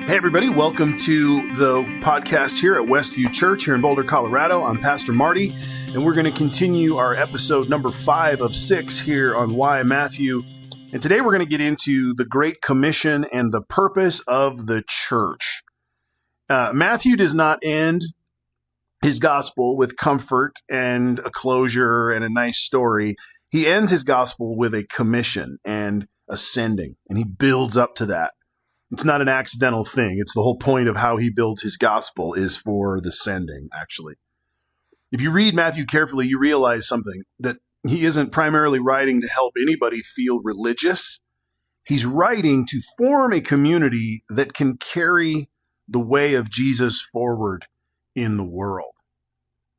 Hey, everybody. Welcome to the podcast here at Westview Church here in Boulder, Colorado. I'm Pastor Marty, and we're going to continue our episode number 5 of 6 here on Why Matthew. And today we're going to get into the Great Commission and the purpose of the church. Matthew does not end his gospel with comfort and a closure and a nice story. He ends his gospel with a commission and a sending, and he builds up to that. It's not an accidental thing. It's the whole point of how he builds his gospel is for the sending, actually. If you read Matthew carefully, you realize something, that he isn't primarily writing to help anybody feel religious. He's writing to form a community that can carry the way of Jesus forward in the world.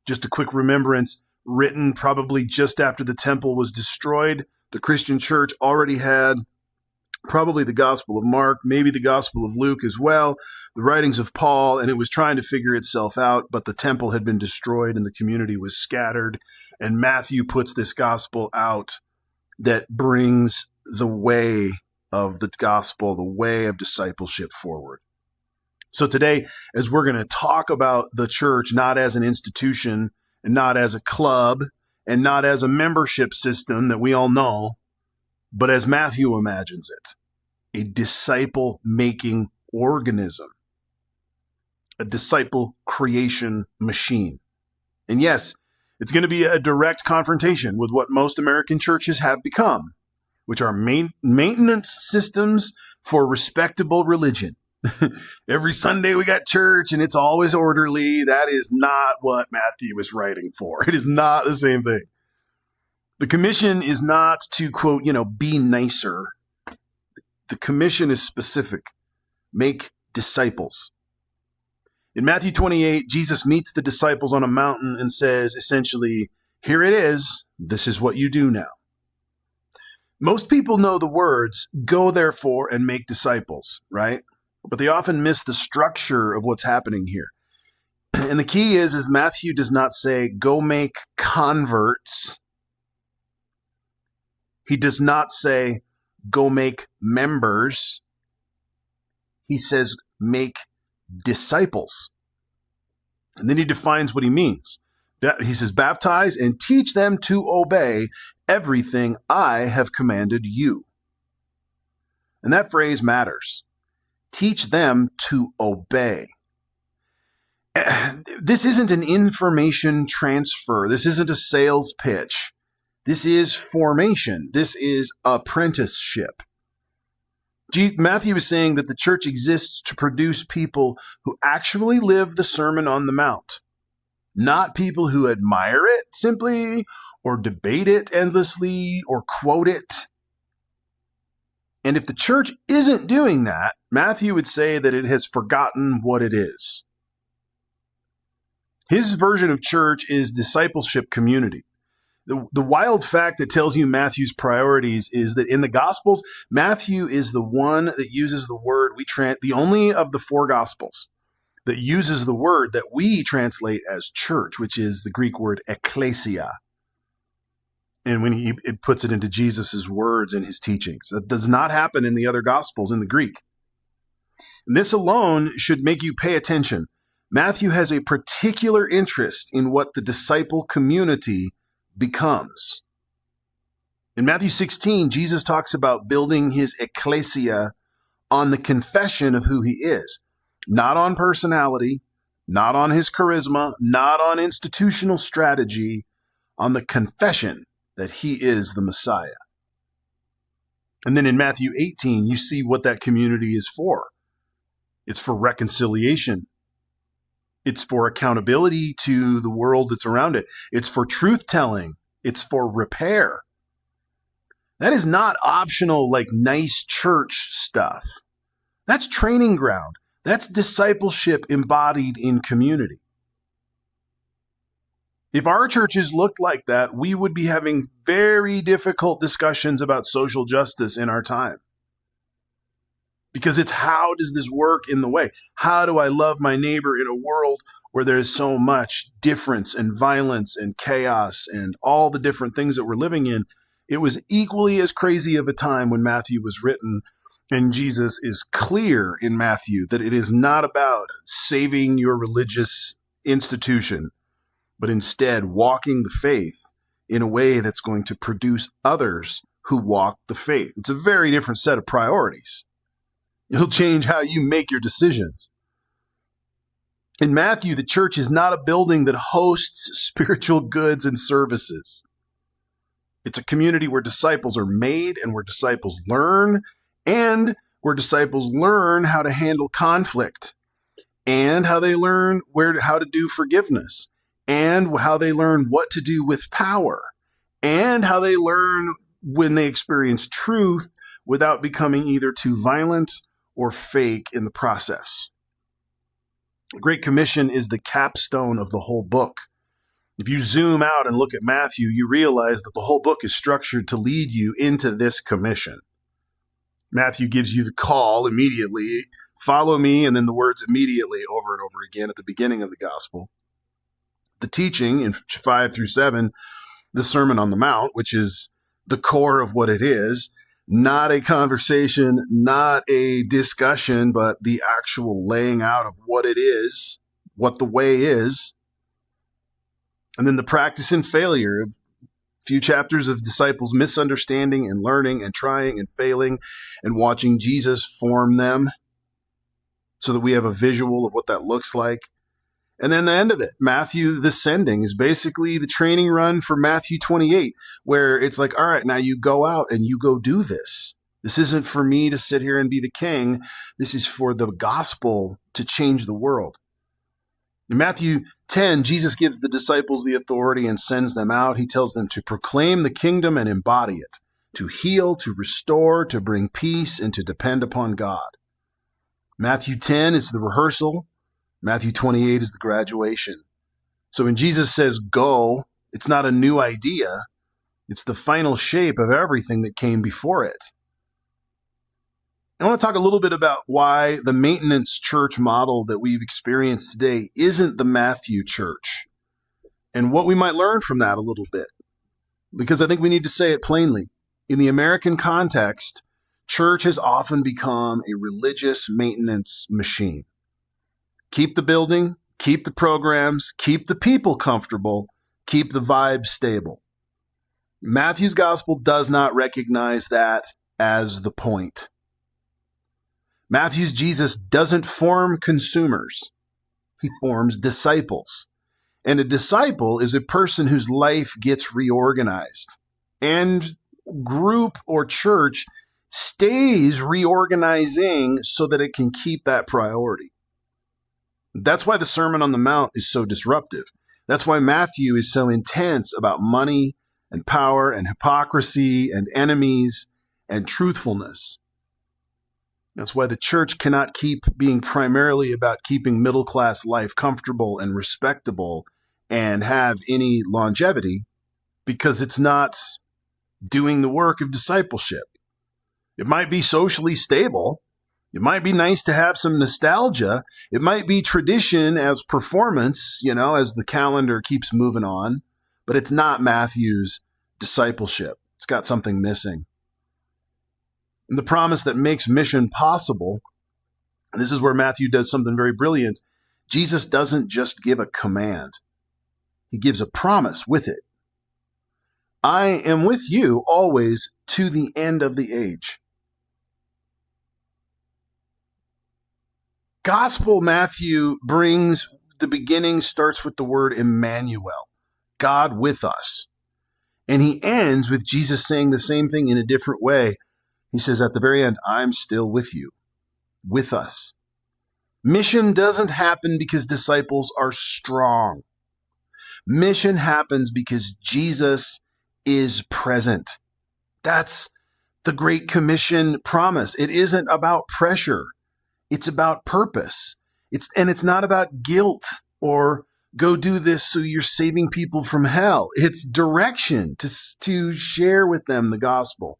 Just a quick remembrance, written probably just after the temple was destroyed, the Christian church already had probably the Gospel of Mark, maybe the Gospel of Luke as well, the writings of Paul, and it was trying to figure itself out, but the temple had been destroyed and the community was scattered, and Matthew puts this gospel out that brings the way of the gospel, the way of discipleship forward. So today, as we're going to talk about the church, not as an institution, and not as a club, and not as a membership system that we all know, but as Matthew imagines it, a disciple-making organism, a disciple creation machine. And yes, it's going to be a direct confrontation with what most American churches have become, which are maintenance systems for respectable religion. Every Sunday we got church and it's always orderly. That is not what Matthew is writing for. It is not the same thing. The commission is not to, quote, be nicer. The commission is specific. Make disciples. In Matthew 28, Jesus meets the disciples on a mountain and says, essentially, here it is. This is what you do now. Most people know the words, go therefore and make disciples, right? But they often miss the structure of what's happening here. And the key is Matthew does not say, go make converts. He does not say, go make members. He says, make disciples. And then he defines what he means. He says, baptize and teach them to obey everything I have commanded you. And that phrase matters. Teach them to obey. This isn't an information transfer. This isn't a sales pitch. This is formation. This is apprenticeship. Matthew is saying that the church exists to produce people who actually live the Sermon on the Mount, not people who admire it simply or debate it endlessly or quote it. And if the church isn't doing that, Matthew would say that it has forgotten what it is. His version of church is discipleship community. The wild fact that tells you Matthew's priorities is that in the Gospels, Matthew is the one that uses the word the only of the 4 Gospels that uses the word that we translate as church, which is the Greek word ekklesia. And when it puts it into Jesus's words and his teachings, that does not happen in the other Gospels in the Greek. And this alone should make you pay attention. Matthew has a particular interest in what the disciple community becomes. In Matthew 16, Jesus talks about building his ecclesia on the confession of who he is, not on personality, not on his charisma, not on institutional strategy, on the confession that he is the Messiah. And then in Matthew 18, you see what that community is for. It's for reconciliation. It's for accountability to the world that's around it. It's for truth-telling. It's for repair. That is not optional, like nice church stuff. That's training ground. That's discipleship embodied in community. If our churches looked like that, we would be having very difficult discussions about social justice in our time. Because it's how does this work in the way? How do I love my neighbor in a world where there's so much difference and violence and chaos and all the different things that we're living in? It was equally as crazy of a time when Matthew was written And Jesus is clear in Matthew that it is not about saving your religious institution, but instead walking the faith in a way that's going to produce others who walk the faith. It's a very different set of priorities. It'll change how you make your decisions. In Matthew, the church is not a building that hosts spiritual goods and services. It's a community where disciples are made and where disciples learn, and where disciples learn how to handle conflict, and how they learn how to do forgiveness, and how they learn what to do with power, and how they learn when they experience truth without becoming either too violent or fake in the process. The Great Commission is the capstone of the whole book. If you zoom out and look at Matthew, you realize that the whole book is structured to lead you into this commission. Matthew gives you the call immediately, follow me, and then the words immediately over and over again at the beginning of the gospel. The teaching in 5 through 7, the Sermon on the Mount, which is the core of what it is, not a conversation, not a discussion, but the actual laying out of what it is, what the way is. And then the practice and failure of few chapters of disciples misunderstanding and learning and trying and failing and watching Jesus form them so that we have a visual of what that looks like. And then the end of it, Matthew, the sending, is basically the training run for Matthew 28, where it's like, all right, now you go out and you go do this. This isn't for me to sit here and be the king. This is for the gospel to change the world. In Matthew 10, Jesus gives the disciples the authority and sends them out. He tells them to proclaim the kingdom and embody it, to heal, to restore, to bring peace, and to depend upon God. Matthew 10 is the rehearsal. Matthew 28 is the graduation. So when Jesus says go, it's not a new idea. It's the final shape of everything that came before it. I want to talk a little bit about why the maintenance church model that we've experienced today isn't the Matthew church, and what we might learn from that a little bit, because I think we need to say it plainly. In the American context, church has often become a religious maintenance machine. Keep the building, keep the programs, keep the people comfortable, keep the vibe stable. Matthew's gospel does not recognize that as the point. Matthew's Jesus doesn't form consumers. He forms disciples. And a disciple is a person whose life gets reorganized. And group or church stays reorganizing so that it can keep that priority. That's why the Sermon on the Mount is so disruptive. That's why Matthew is so intense about money and power and hypocrisy and enemies and truthfulness. That's why the church cannot keep being primarily about keeping middle-class life comfortable and respectable and have any longevity, because it's not doing the work of discipleship. It might be socially stable. It might be nice to have some nostalgia. It might be tradition as performance, as the calendar keeps moving on, but it's not Matthew's discipleship. It's got something missing. And the promise that makes mission possible, and this is where Matthew does something very brilliant. Jesus doesn't just give a command. He gives a promise with it. I am with you always to the end of the age. Gospel Matthew brings the beginning, starts with the word Emmanuel, God with us. And he ends with Jesus saying the same thing in a different way. He says at the very end, I'm still with you, with us. Mission doesn't happen because disciples are strong. Mission happens because Jesus is present. That's the Great Commission promise. It isn't about pressure. It's about purpose. It's not about guilt or go do this so you're saving people from hell. It's direction to share with them the gospel.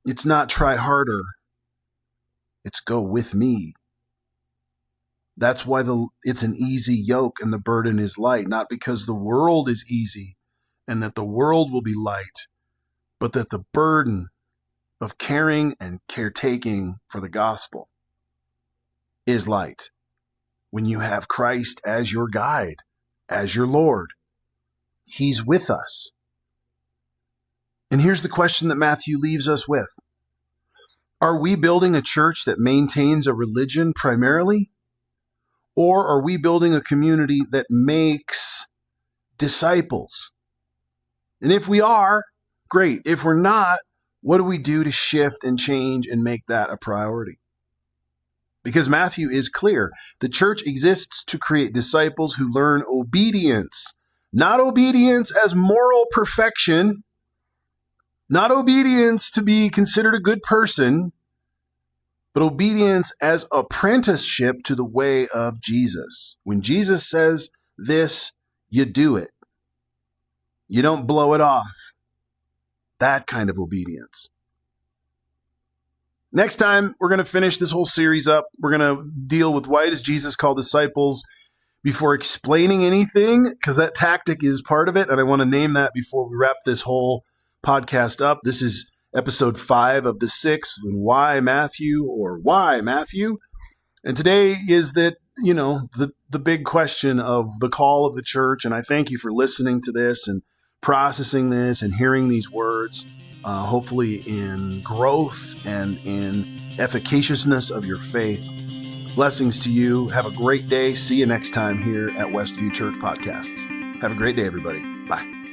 It's not try harder. It's go with me. That's why it's an easy yoke and the burden is light, not because the world is easy and that the world will be light, but that the burden of caring and caretaking for the gospel is light. When you have Christ as your guide, as your Lord, He's with us. And here's the question that Matthew leaves us with. Are we building a church that maintains a religion primarily? Or are we building a community that makes disciples? And if we are, great. If we're not, what do we do to shift and change and make that a priority? Because Matthew is clear. The church exists to create disciples who learn obedience. Not obedience as moral perfection. Not obedience to be considered a good person, but obedience as apprenticeship to the way of Jesus. When Jesus says this, you do it. You don't blow it off. That kind of obedience. Next time, we're going to finish this whole series up. We're going to deal with why does Jesus call disciples before explaining anything, because that tactic is part of it, and I want to name that before we wrap this whole podcast up. This is episode 5 of the 6, Why Matthew, or Why Matthew. And today is that, the big question of the call of the church, and I thank you for listening to this and processing this and hearing these words, hopefully in growth and in efficaciousness of your faith. Blessings to you. Have a great day. See you next time here at Westview Church Podcasts. Have a great day, everybody. Bye.